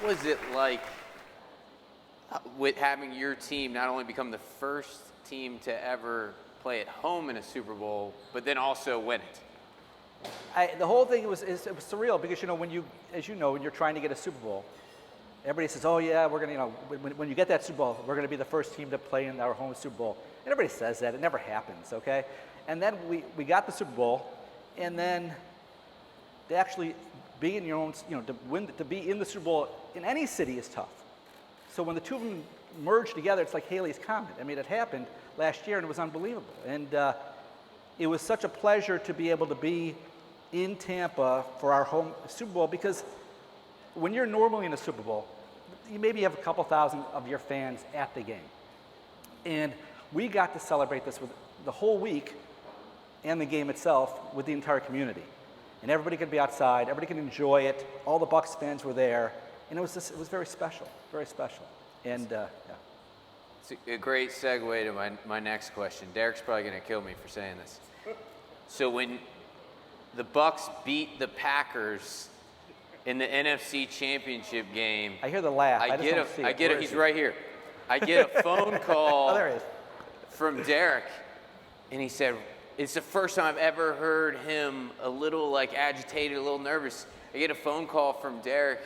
was it like with having your team not only become the first team to ever play at home in a Super Bowl, but then also win it? The whole thing it was surreal because, when when you're trying to get a Super Bowl, everybody says, oh yeah, we're going to, when you get that Super Bowl, we're going to be the first team to play in our home Super Bowl. And everybody says that. It never happens, okay? And then we got the Super Bowl, and then to actually be in your own, to be in the Super Bowl in any city is tough. So when the two of them merged together, it's like Halley's Comet. I mean, it happened last year, and it was unbelievable. And it was such a pleasure to be able to be in Tampa for our home Super Bowl, because when you're normally in a Super Bowl, you maybe have a couple thousand of your fans at the game. And we got to celebrate this with the whole week and the game itself with the entire community. And everybody could be outside, everybody could enjoy it. All the Bucs fans were there, and it was very special, very special. And yeah. It's a great segue to my next question. Derek's probably going to kill me for saying this. So when the Bucs beat the Packers in the NFC Championship game, I hear the laugh. He's right here. I get a phone call there he is. from Derek, and he said, it's the first time I've ever heard him a little agitated, a little nervous. I get a phone call from Derek,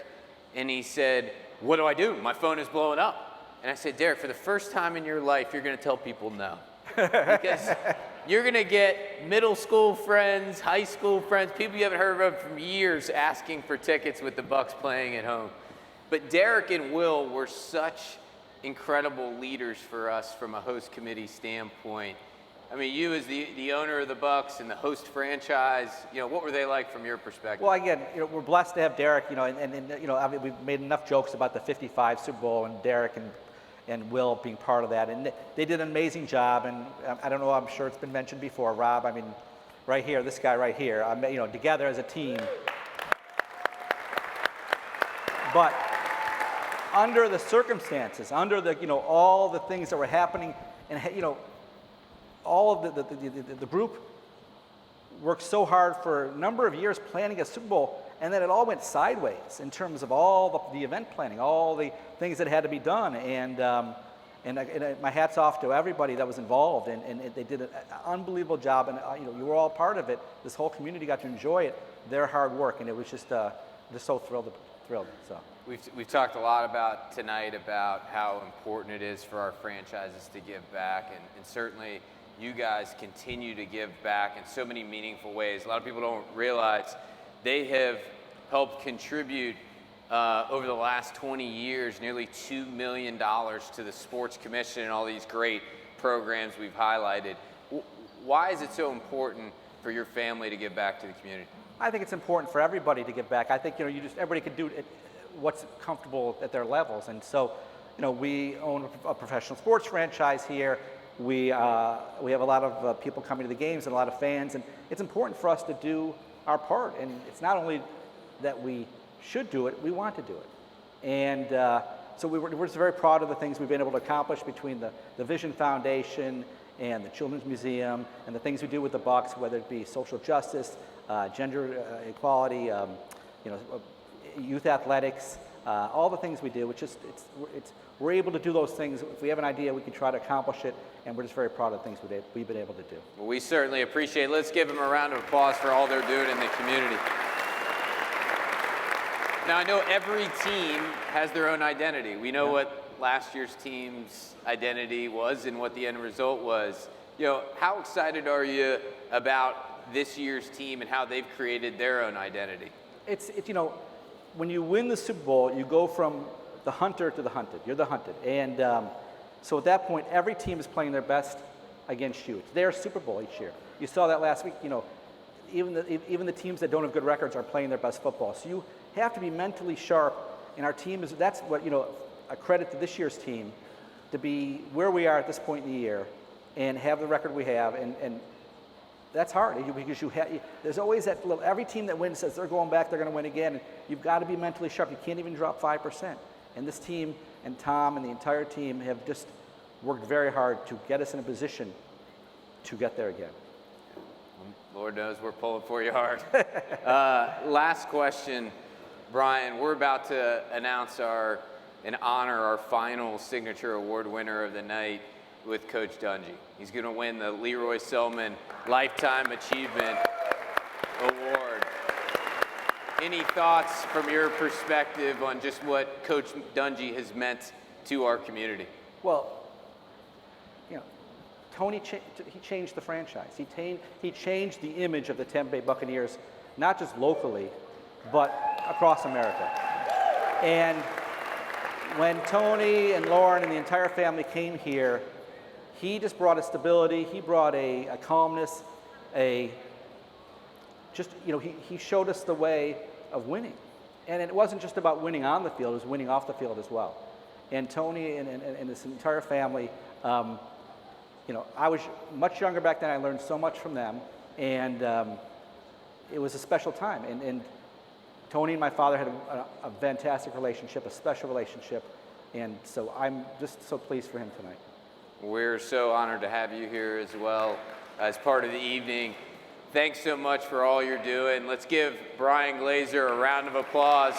and he said, what do I do? My phone is blowing up. And I said, Derek, for the first time in your life, you're going to tell people no. Because you're going to get middle school friends, high school friends, people you haven't heard of from years asking for tickets with the Bucs playing at home. But Derek and Will were such incredible leaders for us from a host committee standpoint. I mean, you as the owner of the Bucs and the host franchise, what were they like from your perspective? Well, again, we're blessed to have Derek, and I mean, we've made enough jokes about the 55 Super Bowl and Derek and Will being part of that. And they did an amazing job. And I don't know, I'm sure it's been mentioned before, Rob, I mean, right here, this guy right here, together as a team. But under the circumstances, under the, all the things that were happening, and, all of the group worked so hard for a number of years planning a Super Bowl, and then it all went sideways in terms of all the event planning, all the things that had to be done. And my hat's off to everybody that was involved, and they did an unbelievable job. And you were all part of it. This whole community got to enjoy it, their hard work, and it was just so thrilled. So we've talked a lot tonight about how important it is for our franchises to give back, and certainly you guys continue to give back in so many meaningful ways. A lot of people don't realize they have helped contribute over the last 20 years nearly $2 million to the Sports Commission and all these great programs we've highlighted. Why is it so important for your family to give back to the community? I think it's important for everybody to give back. I think everybody can do it what's comfortable at their levels. And so, we own a professional sports franchise here. We have a lot of people coming to the games and a lot of fans, and it's important for us to do our part. And it's not only that we should do it, we want to do it. And so we're just very proud of the things we've been able to accomplish between the Vision Foundation and the Children's Museum and the things we do with the Bucs, whether it be social justice, gender equality, youth athletics, all the things we do. We're able to do those things. If we have an idea, we can try to accomplish it, and we're just very proud of the things we've been able to do. Well, we certainly appreciate it. Let's give them a round of applause for all they're doing in the community. Now, I know every team has their own identity. We know what last year's team's identity was and what the end result was. How excited are you about this year's team and how they've created their own identity? It's when you win the Super Bowl, you go from the hunter to the hunted. You're the hunted. And so at that point, every team is playing their best against you. It's their Super Bowl each year. You saw that last week. Even the teams that don't have good records are playing their best football. So you have to be mentally sharp. And our team that's what, a credit to this year's team to be where we are at this point in the year and have the record we have. And that's hard because there's always that little, every team that wins says they're going back, they're going to win again. And you've got to be mentally sharp. You can't even drop 5%. And this team and Tom and the entire team have just worked very hard to get us in a position to get there again. Lord knows we're pulling for you hard. Last question. Bryan, we're about to announce and honor our final signature award winner of the night with Coach Dungy. He's going to win the Leroy Selman Lifetime Achievement Award. Any thoughts from your perspective on just what Coach Dungy has meant to our community? Well, you know, Tony, he changed the franchise. He changed the image of the Tampa Bay Buccaneers, not just locally, but across America. And when Tony and Lauren and the entire family came here, he just brought a stability. He brought a calmness, he showed us the way of winning. And it wasn't just about winning on the field, it was winning off the field as well. And Tony and this entire family, I was much younger back then. I learned so much from them, and it was a special time. And Tony and my father had a fantastic relationship, a special relationship, and so I'm just so pleased for him tonight. We're so honored to have you here as well as part of the evening. Thanks so much for all you're doing. Let's give Bryan Glazer a round of applause.